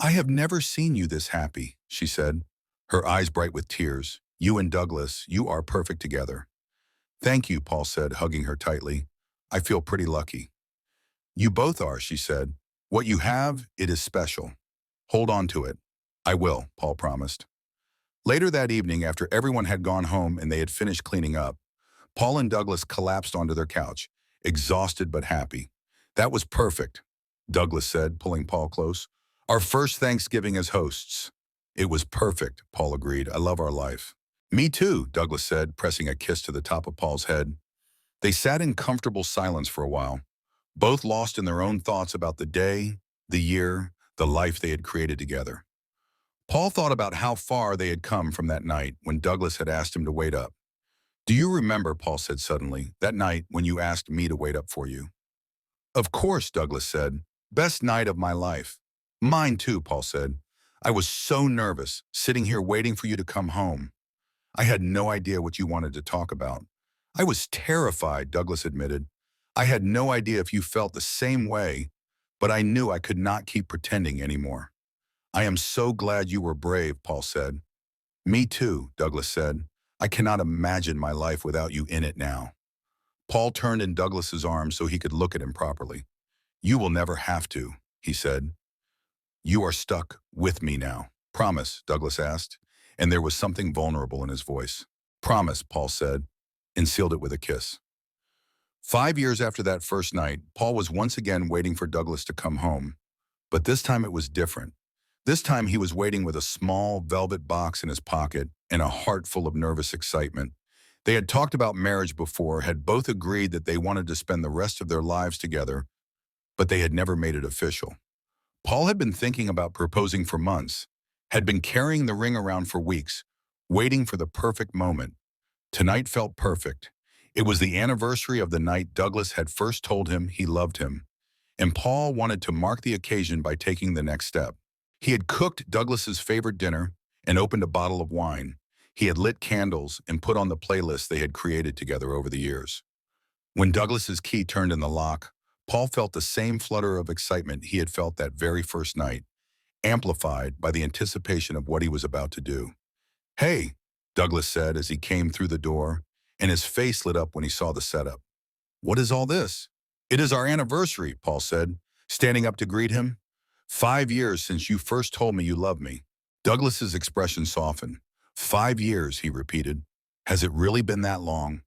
I have never seen you this happy, she said, her eyes bright with tears. You and Douglas, you are perfect together. Thank you, Paul said, hugging her tightly. I feel pretty lucky. You both are, she said. What you have, it is special. Hold on to it. I will, Paul promised. Later that evening, after everyone had gone home and they had finished cleaning up, Paul and Douglas collapsed onto their couch, exhausted but happy. That was perfect, Douglas said, pulling Paul close. Our first Thanksgiving as hosts. It was perfect, Paul agreed. I love our life. Me too, Douglas said, pressing a kiss to the top of Paul's head. They sat in comfortable silence for a while, both lost in their own thoughts about the day, the year, the life they had created together. Paul thought about how far they had come from that night when Douglas had asked him to wait up. Do you remember, Paul said suddenly, that night when you asked me to wait up for you? Of course, Douglas said. Best night of my life. Mine too, Paul said. I was so nervous, sitting here waiting for you to come home. I had no idea what you wanted to talk about. I was terrified, Douglas admitted. I had no idea if you felt the same way, but I knew I could not keep pretending anymore. I am so glad you were brave, Paul said. Me too, Douglas said. I cannot imagine my life without you in it now. Paul turned in Douglas's arms so he could look at him properly. You will never have to, he said. You are stuck with me now. Promise, Douglas asked, and there was something vulnerable in his voice. Promise, Paul said, and sealed it with a kiss. 5 years after that first night, Paul was once again waiting for Douglas to come home. But this time it was different. This time he was waiting with a small velvet box in his pocket and a heart full of nervous excitement. They had talked about marriage before, had both agreed that they wanted to spend the rest of their lives together, but they had never made it official. Paul had been thinking about proposing for months, had been carrying the ring around for weeks, waiting for the perfect moment. Tonight felt perfect. It was the anniversary of the night Douglas had first told him he loved him, and Paul wanted to mark the occasion by taking the next step. He had cooked Douglas's favorite dinner and opened a bottle of wine. He had lit candles and put on the playlist they had created together over the years. When Douglas's key turned in the lock, Paul felt the same flutter of excitement he had felt that very first night, amplified by the anticipation of what he was about to do. Hey, Douglas said as he came through the door, and his face lit up when he saw the setup. What is all this? It is our anniversary, Paul said, standing up to greet him. 5 years since you first told me you loved me. Douglas's expression softened. 5 years, he repeated. Has it really been that long?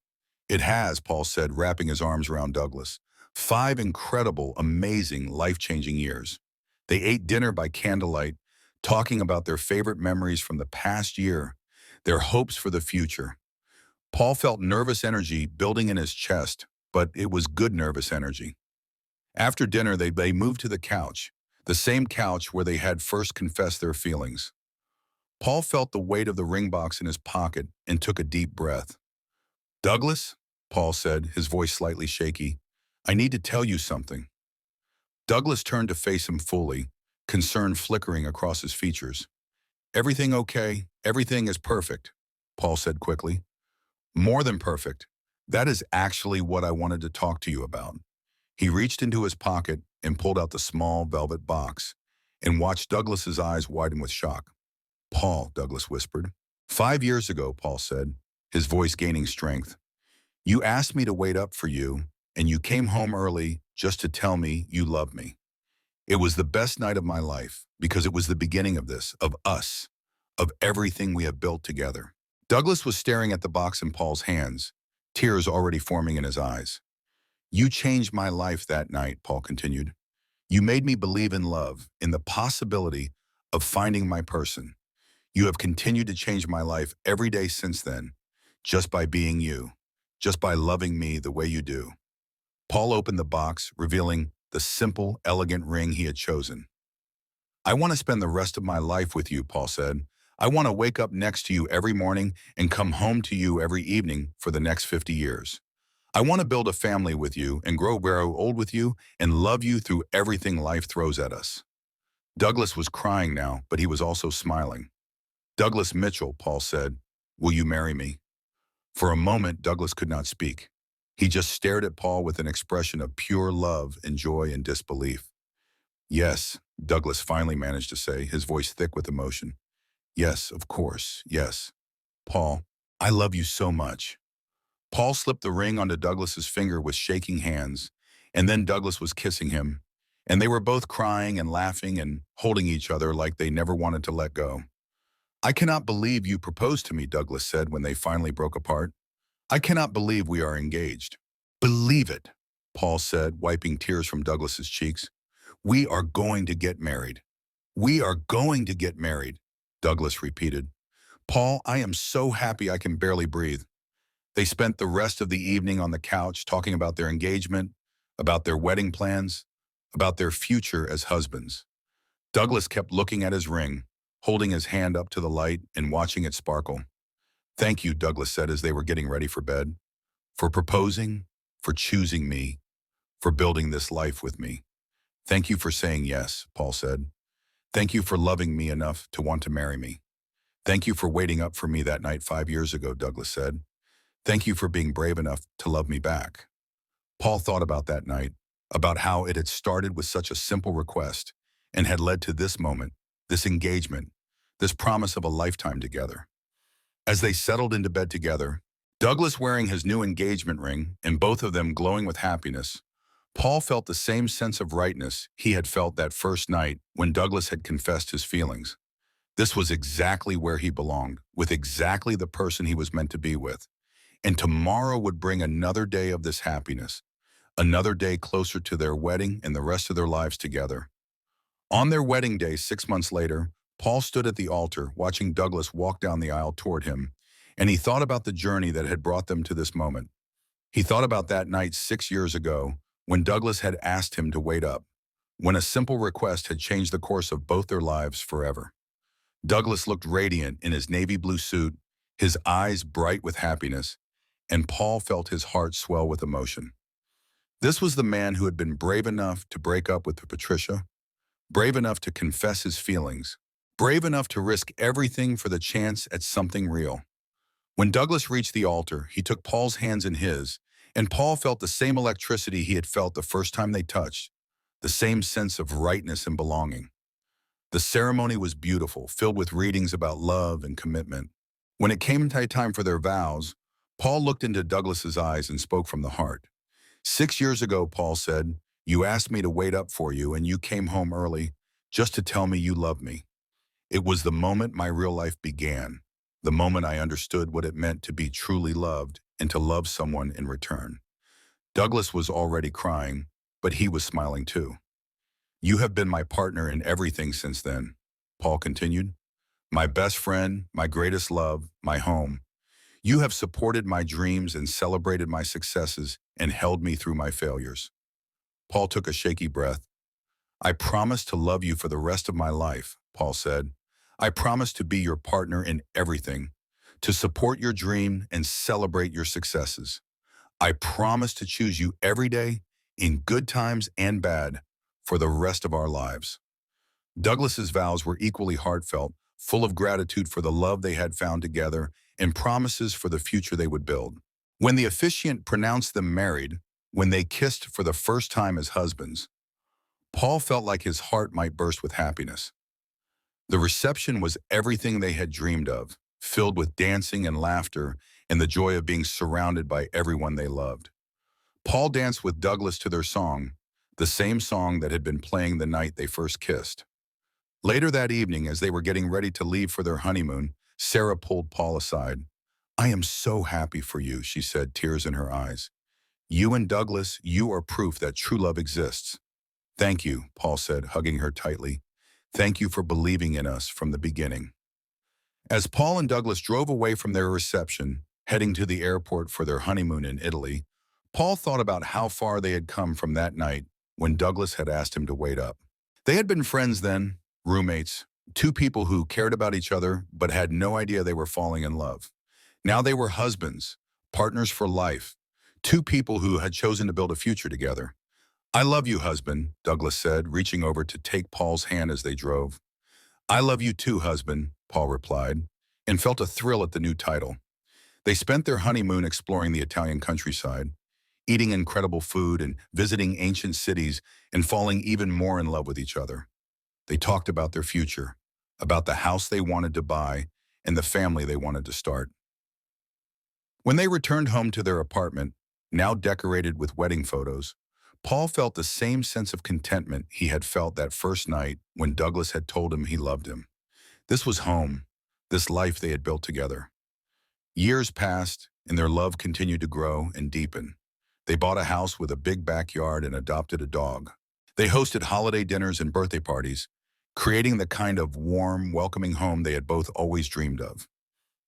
It has, Paul said, wrapping his arms around Douglas. 5 incredible, amazing, life-changing years. They ate dinner by candlelight, talking about their favorite memories from the past year, their hopes for the future. Paul felt nervous energy building in his chest, but it was good nervous energy. After dinner, they moved to the couch, the same couch where they had first confessed their feelings. Paul felt the weight of the ring box in his pocket and took a deep breath. Douglas, Paul said, his voice slightly shaky, I need to tell you something. Douglas turned to face him fully, concern flickering across his features. Everything okay? Everything is perfect, Paul said quickly. More than perfect. That is actually what I wanted to talk to you about. He reached into his pocket and pulled out the small velvet box. and watched Douglas's eyes widen with shock. Paul, Douglas whispered. 5 years ago, Paul said, his voice gaining strength. You asked me to wait up for you, and you came home early just to tell me you love me. It was the best night of my life because it was the beginning of this, of us, of everything we have built together. Douglas was staring at the box in Paul's hands, tears already forming in his eyes. You changed my life that night, Paul continued. You made me believe in love, in the possibility of finding my person. You have continued to change my life every day since then, just by being you, just by loving me the way you do. Paul opened the box, revealing the simple, elegant ring he had chosen. I want to spend the rest of my life with you, Paul said. I want to wake up next to you every morning and come home to you every evening for the next 50 years. I want to build a family with you and grow old with you and love you through everything life throws at us. Douglas was crying now, but he was also smiling. Douglas Mitchell, Paul said, will you marry me? For a moment, Douglas could not speak. He just stared at Paul with an expression of pure love and joy and disbelief. Yes, Douglas finally managed to say, his voice thick with emotion. Yes, of course, yes. Paul, I love you so much. Paul slipped the ring onto Douglas's finger with shaking hands, and then Douglas was kissing him, and they were both crying and laughing and holding each other like they never wanted to let go. I cannot believe you proposed to me, Douglas said when they finally broke apart. I cannot believe we are engaged. Believe it, Paul said, wiping tears from Douglas's cheeks. We are going to get married. We are going to get married, Douglas repeated. Paul, I am so happy I can barely breathe. They spent the rest of the evening on the couch talking about their engagement, about their wedding plans, about their future as husbands. Douglas kept looking at his ring, holding his hand up to the light and watching it sparkle. Thank you, Douglas said as they were getting ready for bed, for proposing, for choosing me, for building this life with me. Thank you for saying yes, Paul said. Thank you for loving me enough to want to marry me. Thank you for waiting up for me that night 5 years ago, Douglas said. Thank you for being brave enough to love me back. Paul thought about that night, about how it had started with such a simple request and had led to this moment, this engagement, this promise of a lifetime together. As they settled into bed together, Douglas wearing his new engagement ring and both of them glowing with happiness, Paul felt the same sense of rightness he had felt that first night when Douglas had confessed his feelings. This was exactly where he belonged, with exactly the person he was meant to be with. And tomorrow would bring another day of this happiness, another day closer to their wedding and the rest of their lives together. On their wedding day 6 months later, Paul stood at the altar watching Douglas walk down the aisle toward him, and he thought about the journey that had brought them to this moment. He thought about that night 6 years ago when Douglas had asked him to wait up, when a simple request had changed the course of both their lives forever. Douglas looked radiant in his navy blue suit, his eyes bright with happiness, and Paul felt his heart swell with emotion. This was the man who had been brave enough to break up with Patricia, brave enough to confess his feelings, brave enough to risk everything for the chance at something real. When Douglas reached the altar, he took Paul's hands in his, and Paul felt the same electricity he had felt the first time they touched, the same sense of rightness and belonging. The ceremony was beautiful, filled with readings about love and commitment. When it came time for their vows, Paul looked into Douglas's eyes and spoke from the heart. 6 years ago, Paul said, you asked me to wait up for you and you came home early just to tell me you loved me. It was the moment my real life began, the moment I understood what it meant to be truly loved and to love someone in return. Douglas was already crying, but he was smiling too. You have been my partner in everything since then, Paul continued. My best friend, my greatest love, my home. You have supported my dreams and celebrated my successes and held me through my failures. Paul took a shaky breath. I promise to love you for the rest of my life, Paul said. I promise to be your partner in everything, to support your dream and celebrate your successes. I promise to choose you every day, in good times and bad, for the rest of our lives. Douglas's vows were equally heartfelt, full of gratitude for the love they had found together and promises for the future they would build. When the officiant pronounced them married, when they kissed for the first time as husbands, Paul felt like his heart might burst with happiness. The reception was everything they had dreamed of, filled with dancing and laughter and the joy of being surrounded by everyone they loved. Paul danced with Douglas to their song, the same song that had been playing the night they first kissed. Later that evening, as they were getting ready to leave for their honeymoon, Sarah pulled Paul aside. "I am so happy for you," she said, tears in her eyes. "You and Douglas, you are proof that true love exists." "Thank you," Paul said, hugging her tightly. "Thank you for believing in us from the beginning." As Paul and Douglas drove away from their reception, heading to the airport for their honeymoon in Italy, Paul thought about how far they had come from that night when Douglas had asked him to wait up. They had been friends then, roommates, two people who cared about each other but had no idea they were falling in love. Now they were husbands, partners for life, two people who had chosen to build a future together. "I love you, husband," Douglas said, reaching over to take Paul's hand as they drove. "I love you too, husband," Paul replied, and felt a thrill at the new title. They spent their honeymoon exploring the Italian countryside, eating incredible food and visiting ancient cities and falling even more in love with each other. They talked about their future, about the house they wanted to buy and the family they wanted to start. When they returned home to their apartment, now decorated with wedding photos, Paul felt the same sense of contentment he had felt that first night when Douglas had told him he loved him. This was home, this life they had built together. Years passed, and their love continued to grow and deepen. They bought a house with a big backyard and adopted a dog. They hosted holiday dinners and birthday parties, creating the kind of warm, welcoming home they had both always dreamed of.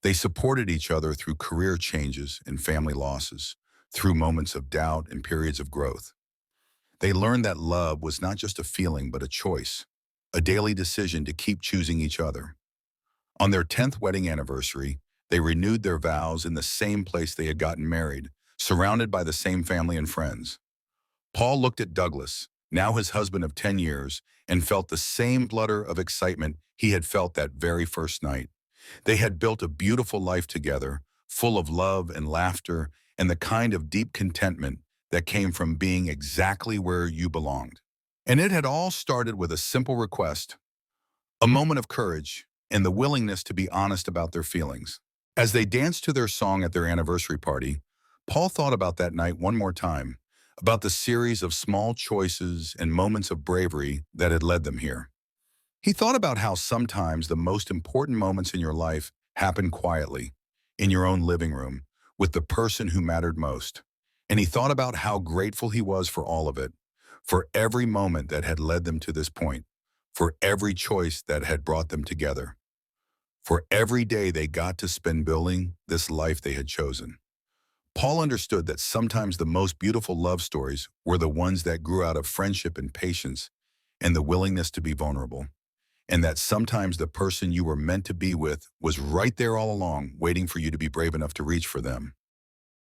They supported each other through career changes and family losses, through moments of doubt and periods of growth. They learned that love was not just a feeling but a choice, a daily decision to keep choosing each other. On their 10th wedding anniversary, they renewed their vows in the same place they had gotten married, surrounded by the same family and friends. Paul looked at Douglas, now his husband of 10 years, and felt the same flutter of excitement he had felt that very first night. They had built a beautiful life together, full of love and laughter and the kind of deep contentment that came from being exactly where you belonged. And it had all started with a simple request, a moment of courage, and the willingness to be honest about their feelings. As they danced to their song at their anniversary party, Paul thought about that night one more time, about the series of small choices and moments of bravery that had led them here. He thought about how sometimes the most important moments in your life happen quietly, in your own living room, with the person who mattered most. And he thought about how grateful he was for all of it, for every moment that had led them to this point, for every choice that had brought them together, for every day they got to spend building this life they had chosen. Paul understood that sometimes the most beautiful love stories were the ones that grew out of friendship and patience and the willingness to be vulnerable, and that sometimes the person you were meant to be with was right there all along, waiting for you to be brave enough to reach for them.